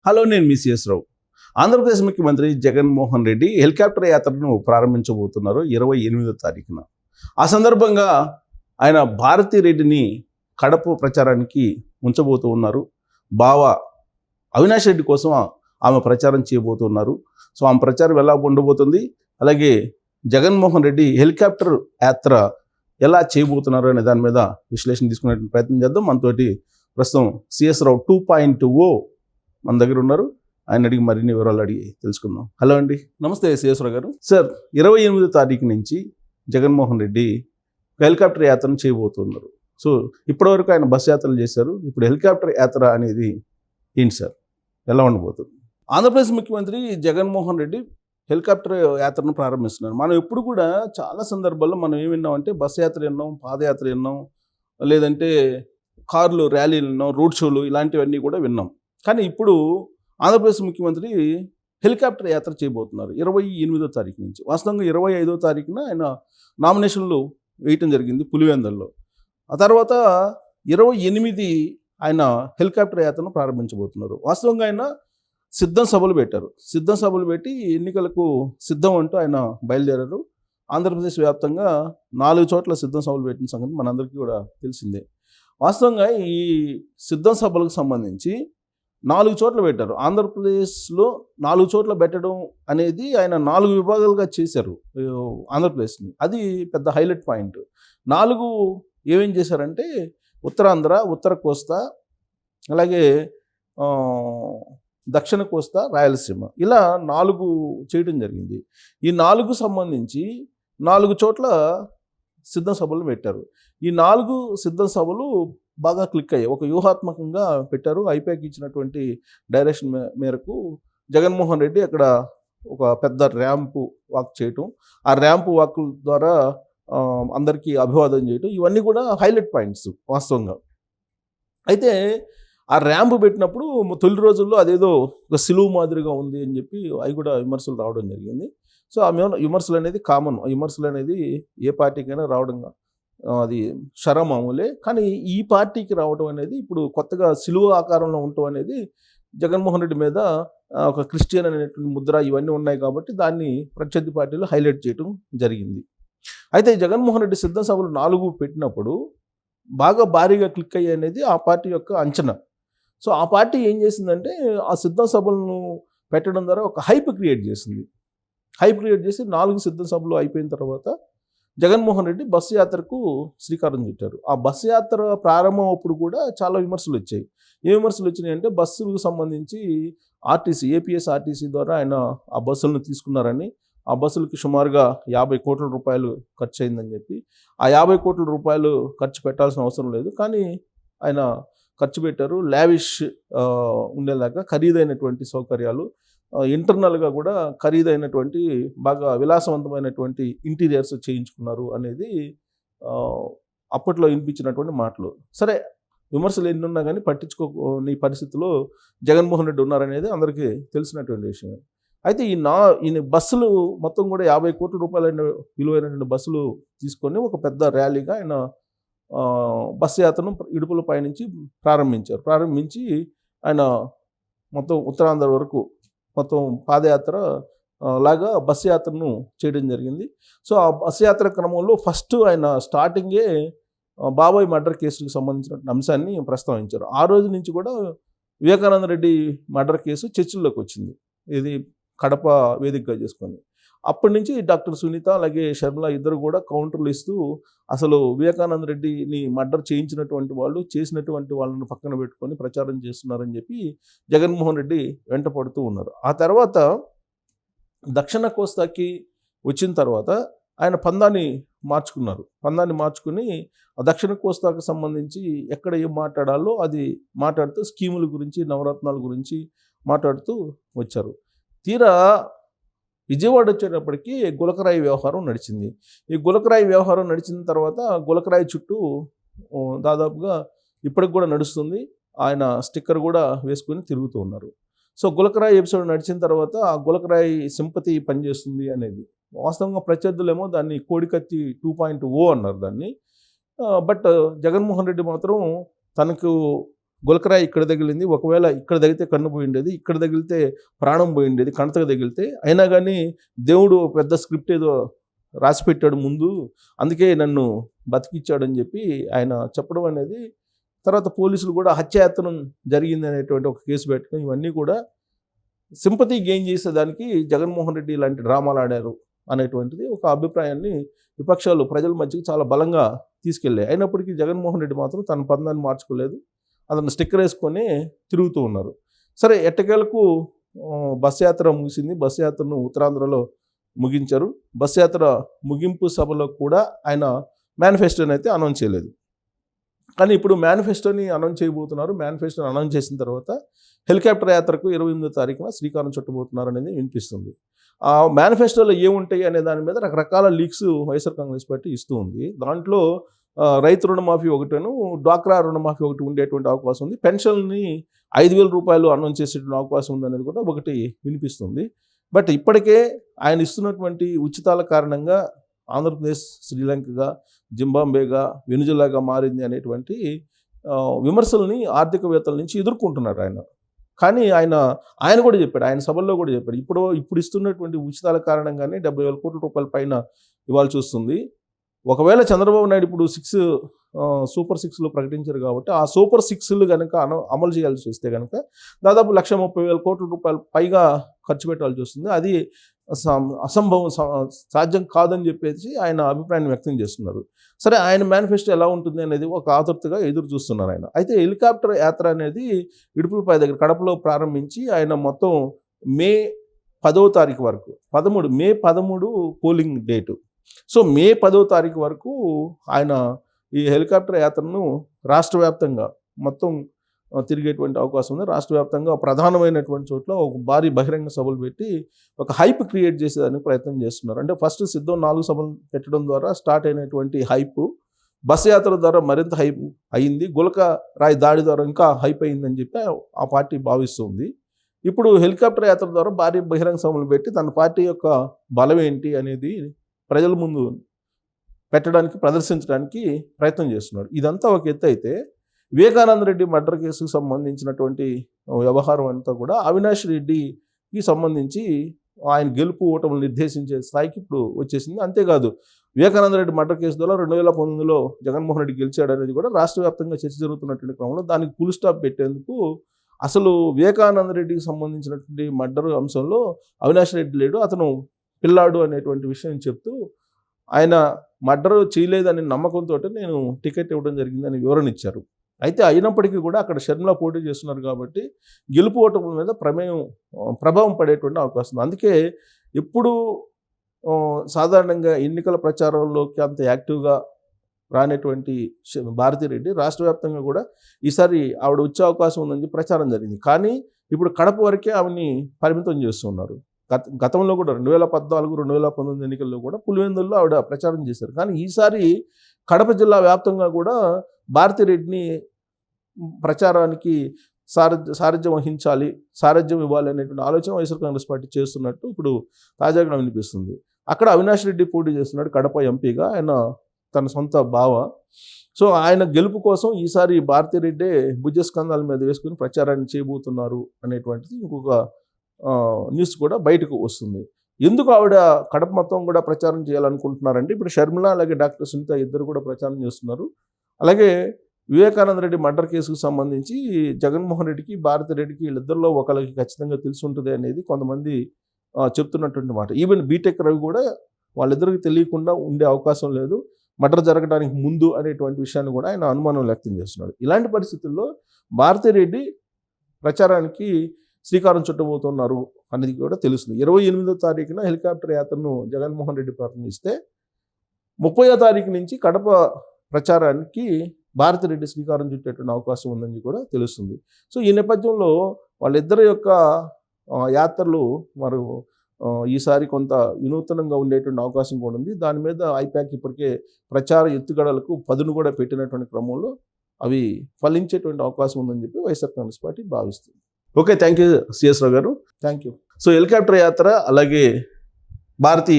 Hello, నేను మీ CS రావు. ఆంధ్రప్రదేశ్ ముఖ్యమంత్రి Jaganmohan Reddy helicopter యాత్రను ప్రారంభించబోతున్నారు 28వ తారీఖున. ఆ సందర్భంగా ఆయన భారతీ రెడ్డిని కడప ప్రచారానికి ఉంచబోతూ ఉన్నారు. బావ అవినాష్ రెడ్డి కోసం ఆమె ప్రచారం చేయబోతున్నారు. సో ఆమె ప్రచారం ఎలా ఉండబోతుంది, అలాగే జగన్మోహన్ రెడ్డి హెలికాప్టర్ యాత్ర ఎలా చేయబోతున్నారు అనే దాని మీద విశ్లేషణ తీసుకునే ప్రయత్నం చేద్దాం. మనతోటి ప్రస్తుతం సిఎస్ రావు 2.0 మన దగ్గర ఉన్నారు. ఆయన అడిగి మరిన్ని వివరాలు అడిగి తెలుసుకుందాం. హలో అండి, నమస్తే సిఎస్ రావు గారు. సార్, 28వ తారీఖు నుంచి జగన్మోహన్ రెడ్డి హెలికాప్టర్ యాత్రను చేయబోతున్నారు. సో ఇప్పటివరకు ఆయన బస్ యాత్రలు చేశారు. ఇప్పుడు హెలికాప్టర్ యాత్ర అనేది ఏంటి సార్, ఎలా ఉండబోతుంది? ఆంధ్రప్రదేశ్ ముఖ్యమంత్రి జగన్మోహన్ రెడ్డి హెలికాప్టర్ యాత్రను ప్రారంభిస్తున్నారు. మనం ఎప్పుడు కూడా చాలా సందర్భాల్లో మనం ఏం విన్నామంటే బస్ యాత్ర విన్నాం, పాదయాత్ర విన్నాం, లేదంటే కార్లు ర్యాలీలు విన్నాం, రోడ్ షోలు ఇలాంటివన్నీ కూడా విన్నాం. కానీ ఇప్పుడు ఆంధ్రప్రదేశ్ ముఖ్యమంత్రి హెలికాప్టర్ యాత్ర చేయబోతున్నారు 28వ తారీఖు నుంచి. వాస్తవంగా 25వ తారీఖున ఆయన నామినేషన్లు వేయటం జరిగింది పులివెందుల్లో. ఆ తర్వాత 28 ఆయన హెలికాప్టర్ యాత్రను ప్రారంభించబోతున్నారు. వాస్తవంగా ఆయన సిద్ధం సభలు పెట్టారు. సిద్ధం సభలు పెట్టి ఎన్నికలకు సిద్ధం అంటూ ఆయన బయలుదేరారు. ఆంధ్రప్రదేశ్ వ్యాప్తంగా 4 చోట్ల సిద్ధం సభలు పెట్టిన సంగతి మనందరికీ కూడా తెలిసిందే. వాస్తవంగా ఈ సిద్ధం సభలకు సంబంధించి 4 చోట్ల పెట్టారు. ఆంధ్రప్రదేశ్లో 4 చోట్ల పెట్టడం అనేది ఆయన 4 విభాగాలుగా చేశారు ఆంధ్రప్రదేశ్ని. అది పెద్ద హైలైట్ పాయింట్. 4 ఏమేం చేశారంటే ఉత్తరాంధ్ర, ఉత్తర కోస్తా, అలాగే దక్షిణ కోస్తా, రాయలసీమ, ఇలా 4 చేయడం జరిగింది. ఈ 4 సంబంధించి 4 చోట్ల సిద్ధం సభలు పెట్టారు. ఈ 4 సిద్ధం సభలు బాగా క్లిక్ అయ్యాయి. ఒక వ్యూహాత్మకంగా పెట్టారు. ఐపాక్ ఇచ్చినటువంటి డైరెక్షన్ మేరకు జగన్మోహన్ రెడ్డి అక్కడ ఒక పెద్ద ర్యాంపు వాక్ చేయటం, ఆ ర్యాంపు వాక్ ద్వారా అందరికీ అభివాదం చేయటం, ఇవన్నీ కూడా హైలైట్ పాయింట్స్ వాస్తవంగా. అయితే ఆ ర్యాంపు పెట్టినప్పుడు తొలి రోజుల్లో అదేదో ఒక సిలువు మాదిరిగా ఉంది అని చెప్పి అవి కూడా విమర్శలు రావడం జరిగింది. సో ఆ విమర్శలు అనేది కామన్. విమర్శలు అనేది ఏ పార్టీకైనా రావడం అది శరమామూలే. కానీ ఈ పార్టీకి రావడం అనేది ఇప్పుడు కొత్తగా సిలువ ఆకారంలో ఉండటం అనేది జగన్మోహన్ రెడ్డి మీద ఒక క్రిస్టియన్ అనేటువంటి ముద్ర ఇవన్నీ ఉన్నాయి కాబట్టి దాన్ని ప్రత్యర్థి పార్టీలు హైలైట్ చేయడం జరిగింది. అయితే జగన్మోహన్ రెడ్డి సిద్ధం సభలు 4 పెట్టినప్పుడు బాగా భారీగా క్లిక్ అయ్యాయి అనేది ఆ పార్టీ యొక్క అంచనా. సో ఆ పార్టీ ఏం చేసిందంటే ఆ సిద్ధం సభలను పెట్టడం ద్వారా ఒక హైప్ క్రియేట్ చేసింది. హైప్ క్రియేట్ చేసి 4 సిద్ధం సభలు అయిపోయిన తర్వాత జగన్మోహన్ రెడ్డి బస్సు యాత్రకు శ్రీకారం చుట్టారు. ఆ బస్సు యాత్ర ప్రారంభం అప్పుడు కూడా చాలా విమర్శలు వచ్చాయి. ఏ విమర్శలు వచ్చినాయి అంటే బస్సులకు సంబంధించి ఏపీఎస్ ఆర్టీసీ ద్వారా ఆయన ఆ బస్సులను తీసుకున్నారని, ఆ బస్సులకి సుమారుగా 50 కోట్ల రూపాయలు ఖర్చు అయిందని చెప్పి, ఆ 50 కోట్ల రూపాయలు ఖర్చు పెట్టాల్సిన అవసరం లేదు, కానీ ఆయన ఖర్చు పెట్టారు. లావిష్ ఉండేలాగా ఖరీదైనటువంటి సౌకర్యాలు, ఇంటర్నల్గా కూడా ఖరీదైనటువంటి బాగా విలాసవంతమైనటువంటి ఇంటీరియర్స్ చేయించుకున్నారు అనేది అప్పట్లో వినిపించినటువంటి మాటలు. సరే, విమర్శలు ఎన్ని ఉన్నా కానీ పట్టించుకోని పరిస్థితిలో జగన్మోహన్ రెడ్డి ఉన్నారనేది అందరికీ తెలిసినటువంటి విషయం. అయితే ఈ బస్సులు మొత్తం కూడా 50 కోట్ల రూపాయలైన విలువైనటువంటి బస్సులు తీసుకొని ఒక పెద్ద ర్యాలీగా ఆయన బస్సు యాత్రను ఇడుపులపై నుంచి ప్రారంభించి ఆయన మొత్తం ఉత్తరాంధ్ర వరకు మొత్తం పాదయాత్ర లాగా బస్సు యాత్రను చేయడం జరిగింది. సో ఆ బస్సు యాత్ర క్రమంలో ఫస్ట్ ఆయన స్టార్టింగే బాబాయ్ మర్డర్ కేసుకు సంబంధించిన అంశాన్ని ప్రస్తావించారు. ఆ రోజు నుంచి కూడా వివేకానంద రెడ్డి మర్డర్ కేసు చర్చల్లోకి వచ్చింది, ఇది కడప వేదికగా చేసుకొని. అప్పటి నుంచి డాక్టర్ సునీత అలాగే షర్మిల ఇద్దరు కూడా కౌంటర్లు ఇస్తూ అసలు వివేకానంద రెడ్డిని మర్డర్ చేయించినటువంటి వాళ్ళు చేసినటువంటి వాళ్ళని పక్కన పెట్టుకొని ప్రచారం చేస్తున్నారని చెప్పి జగన్మోహన్ రెడ్డి వెంట పడుతూ ఉన్నారు. ఆ తర్వాత దక్షిణ కోస్తాకి వచ్చిన తర్వాత ఆయన పందాన్ని మార్చుకుని దక్షిణ కోస్తాకు సంబంధించి ఎక్కడ ఏం మాట్లాడాలో అది మాట్లాడుతూ స్కీముల గురించి, నవరత్నాల గురించి మాట్లాడుతూ వచ్చారు. తీరా విజయవాడ వచ్చేటప్పటికి గులకరాయి వ్యవహారం నడిచింది. ఈ గులకరాయి వ్యవహారం నడిచిన తర్వాత గులకరాయి చుట్టూ దాదాపుగా ఇప్పటికి కూడా నడుస్తుంది. ఆయన స్టిక్కర్ కూడా వేసుకొని తిరుగుతూ ఉన్నారు. సో గులకరాయి ఎపిసోడ్ నడిచిన తర్వాత ఆ గులకరాయి సింపతి పనిచేస్తుంది అనేది వాస్తవంగా ప్రత్యర్థులేమో దాన్ని కోడికత్తి 2.0 అన్నారు దాన్ని. బట్ జగన్మోహన్ రెడ్డి మాత్రం తనకు గులకరాయి ఇక్కడ తగిలింది, ఒకవేళ ఇక్కడ తగిలితే కన్ను పోయి ఉండేది, ఇక్కడ తగిలితే ప్రాణం పోయి ఉండేది, కణతకు తగిలితే. అయినా కానీ దేవుడు పెద్ద స్క్రిప్ట్ ఏదో రాసి పెట్టాడు ముందు, అందుకే నన్ను బతికిచ్చాడని చెప్పి ఆయన చెప్పడం అనేది, తర్వాత పోలీసులు కూడా హత్యాయత్నం జరిగింది అనేటువంటి ఒక కేసు పెట్టడం, ఇవన్నీ కూడా సింపతి గెయిన్ చేసేదానికి జగన్మోహన్ రెడ్డి ఇలాంటి డ్రామాలు ఆడారు అనేటువంటిది ఒక అభిప్రాయాన్ని విపక్షాలు ప్రజల మధ్యకి చాలా బలంగా తీసుకెళ్ళాయి. అయినప్పటికీ జగన్మోహన్ రెడ్డి మాత్రం తన పందాన్ని మార్చుకోలేదు, అతను స్టిక్కర్ వేసుకొని తిరుగుతూ ఉన్నారు. సరే, ఎట్టకేలకు బస్ యాత్ర ముగిసింది. బస్ యాత్రను ఉత్తరాంధ్రలో ముగించారు. బస్ యాత్ర ముగింపు సభలో కూడా ఆయన మేనిఫెస్టోని అయితే అనౌన్స్ చేయలేదు. కానీ ఇప్పుడు మేనిఫెస్టోని అనౌన్స్ చేయబోతున్నారు. మేనిఫెస్టోని అనౌన్స్ చేసిన తర్వాత హెలికాప్టర్ యాత్రకు 28వ తారీఖున శ్రీకారం చుట్టబోతున్నారు అనేది వినిపిస్తుంది. ఆ మేనిఫెస్టోలో ఏముంటాయి అనే దాని మీద రకరకాల లీక్స్ వైఎస్ఆర్ కాంగ్రెస్ పార్టీ ఇస్తూ ఉంది. దాంట్లో రైతు రుణమాఫీ ఒకటేను, డ్వాక్రా రుణమాఫీ ఒకటి ఉండేటువంటి అవకాశం ఉంది. పెన్షన్ని 5,000 రూపాయలు అనౌన్స్ చేసేటువంటి అవకాశం ఉంది అనేది కూడా ఒకటి వినిపిస్తుంది. బట్ ఇప్పటికే ఆయన ఇస్తున్నటువంటి ఉచితాల కారణంగా ఆంధ్రప్రదేశ్ శ్రీలంకగా, జింబాబ్వేగా, వెనుజులాగా మారింది అనేటువంటి విమర్శల్ని ఆర్థికవేత్తల నుంచి ఎదుర్కొంటున్నారు ఆయన. కానీ ఆయన కూడా చెప్పాడు, ఆయన సభల్లో కూడా చెప్పాడు, ఇప్పుడు ఇస్తున్నటువంటి ఉచితాల కారణంగానే 70,000 కోట్ల రూపాయల పైన ఇవ్వాల్సి వస్తుంది. ఒకవేళ చంద్రబాబు నాయుడు ఇప్పుడు సూపర్ 6లు ప్రకటించారు కాబట్టి ఆ సూపర్ 6లు కనుక అమలు చేయాల్సి వస్తే కనుక దాదాపు 1,30,000 కోట్ల రూపాయలు పైగా ఖర్చు పెట్టాల్సి వస్తుంది. అది అసంభవం, సాధ్యం కాదని చెప్పేసి ఆయన అభిప్రాయాన్ని వ్యక్తం చేస్తున్నారు. సరే, ఆయన మేనిఫెస్టో ఎలా ఉంటుంది అనేది ఒక ఆతృతగా ఎదురు చూస్తున్నారు ఆయన. అయితే హెలికాప్టర్ యాత్ర అనేది ఇడుపులపై దగ్గర కడపలో ప్రారంభించి ఆయన మొత్తం మే 10వ తారీఖు వరకు, మే 13 పోలింగ్ డేటు. సో మే 10వ తారీఖు వరకు ఆయన ఈ హెలికాప్టర్ యాత్రను రాష్ట్ర వ్యాప్తంగా మొత్తం తిరిగేటువంటి అవకాశం ఉంది. రాష్ట్ర వ్యాప్తంగా ప్రధానమైనటువంటి చోట్ల ఒక భారీ బహిరంగ సభలు పెట్టి ఒక హైప్ క్రియేట్ చేసేదానికి ప్రయత్నం చేస్తున్నారు. అంటే ఫస్ట్ సిద్ధం 4 సభలు పెట్టడం ద్వారా స్టార్ట్ అయినటువంటి హైప్ బస్ యాత్ర ద్వారా మరింత హైప్ అయింది. గులక రాయి దాడి ద్వారా ఇంకా హైప్ అయిందని చెప్పి ఆ పార్టీ భావిస్తుంది. ఇప్పుడు హెలికాప్టర్ యాత్ర ద్వారా భారీ బహిరంగ సభలు పెట్టి తన పార్టీ యొక్క బలం ఏంటి అనేది ప్రజల ముందు పెట్టడానికి, ప్రదర్శించడానికి ప్రయత్నం చేస్తున్నారు. ఇదంతా ఒక ఎత్తు అయితే, వివేకానంద రెడ్డి మర్డర్ కేసుకు సంబంధించినటువంటి వ్యవహారం అంతా కూడా అవినాష్ రెడ్డికి సంబంధించి ఆయన గెలుపు ఓటములు నిర్దేశించే స్థాయికి ఇప్పుడు వచ్చేసింది. అంతేకాదు, వివేకానంద రెడ్డి మర్డర్ కేసు ద్వారా 2019లో జగన్మోహన్ రెడ్డి గెలిచాడనేది కూడా రాష్ట్ర వ్యాప్తంగా చర్చ జరుగుతున్నటువంటి క్రమంలో దానికి ఫుల్ స్టాప్ పెట్టేందుకు అసలు వివేకానంద రెడ్డికి సంబంధించినటువంటి మర్డర్ అంశంలో అవినాష్ రెడ్డి లేడు, అతను పిల్లాడు అనేటువంటి విషయం చెప్తూ ఆయన మర్డర్ చేయలేదని నమ్మకంతో నేను టికెట్ ఇవ్వడం జరిగిందని వివరణ ఇచ్చారు. అయితే అయినప్పటికీ కూడా అక్కడ షర్మిల పోటీ చేస్తున్నారు కాబట్టి గెలుపు ఓటముల మీద ప్రభావం పడేటువంటి అవకాశం ఉంది. అందుకే ఎప్పుడు సాధారణంగా ఎన్నికల ప్రచారంలోకి అంత యాక్టివ్గా రానటువంటి భారతిరెడ్డి రాష్ట్ర వ్యాప్తంగా కూడా ఈసారి ఆవిడ వచ్చే అవకాశం ఉందని ప్రచారం జరిగింది. కానీ ఇప్పుడు కడప వరకే ఆవిడని పరిమితం చేస్తున్నారు. గతంలో కూడా 2014, 2019 ఎన్నికల్లో కూడా పులివెందుల్లో ఆవిడ ప్రచారం చేశారు. కానీ ఈసారి కడప జిల్లా వ్యాప్తంగా కూడా భారతిరెడ్డిని ప్రచారానికి సారథ్యం వహించాలి, సారథ్యం ఇవ్వాలి అనేటువంటి ఆలోచన వైఎస్ఆర్ కాంగ్రెస్ పార్టీ చేస్తున్నట్టు ఇప్పుడు తాజాగా వినిపిస్తుంది. అక్కడ అవినాష్ రెడ్డి పోటీ చేస్తున్నాడు కడప ఎంపీగా, ఆయన తన సొంత బావ. సో ఆయన గెలుపు కోసం ఈసారి భారతిరెడ్డే భుజస్కంధాల మీద వేసుకుని ప్రచారాన్ని చేయబోతున్నారు అనేటువంటిది ఇంకొక న్యూస్ కూడా బయటకు వస్తుంది. ఎందుకు ఆవిడ కడప మొత్తం కూడా ప్రచారం చేయాలనుకుంటున్నారంటే, ఇప్పుడు షర్మిల అలాగే డాక్టర్ సునీత ఇద్దరు కూడా ప్రచారం చేస్తున్నారు. అలాగే వివేకానంద రెడ్డి మర్డర్ కేసుకు సంబంధించి జగన్మోహన్ రెడ్డికి, భారతిరెడ్డికి వీళ్ళిద్దరిలో ఒకరికి ఖచ్చితంగా తెలిసి ఉంటుంది అనేది కొంతమంది చెప్తున్నటువంటి మాట. ఈవెన్ బీటెక్ రవి కూడా వాళ్ళిద్దరికి తెలియకుండా ఉండే అవకాశం లేదు, మర్డర్ జరగడానికి ముందు అనేటువంటి విషయాన్ని కూడా ఆయన అనుమానం వ్యక్తం చేస్తున్నాడు. ఇలాంటి పరిస్థితుల్లో భారతిరెడ్డి ప్రచారానికి శ్రీకారం చుట్టబోతున్నారు అనేది కూడా తెలుస్తుంది. 28వ తారీఖున హెలికాప్టర్ యాత్రను జగన్మోహన్ రెడ్డి ప్రారంభిస్తే 30వ తారీఖు నుంచి కడప ప్రచారానికి భారతిరెడ్డి శ్రీకారం చుట్టేటువంటి అవకాశం ఉందని కూడా తెలుస్తుంది. సో ఈ నేపథ్యంలో వాళ్ళిద్దరి యొక్క యాత్రలు ఈసారి కొంత వినూత్నంగా ఉండేటువంటి అవకాశం కూడా ఉంది. దాని మీద ఐపాక్ ఇప్పటికే ప్రచార ఎత్తుగడలకు పదును కూడా పెట్టినటువంటి క్రమంలో అవి ఫలించేటువంటి అవకాశం ఉందని చెప్పి వైఎస్ఆర్ కాంగ్రెస్ పార్టీ భావిస్తుంది. ఓకే, థ్యాంక్ యూ సిఎస్ రావు గారు, థ్యాంక్ యూ. సో హెలికాప్టర్ యాత్ర అలాగే భారతీ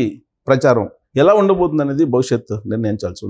ప్రచారం ఎలా ఉండబోతుంది అనేది భవిష్యత్తు నిర్ణయించాల్సి ఉంది.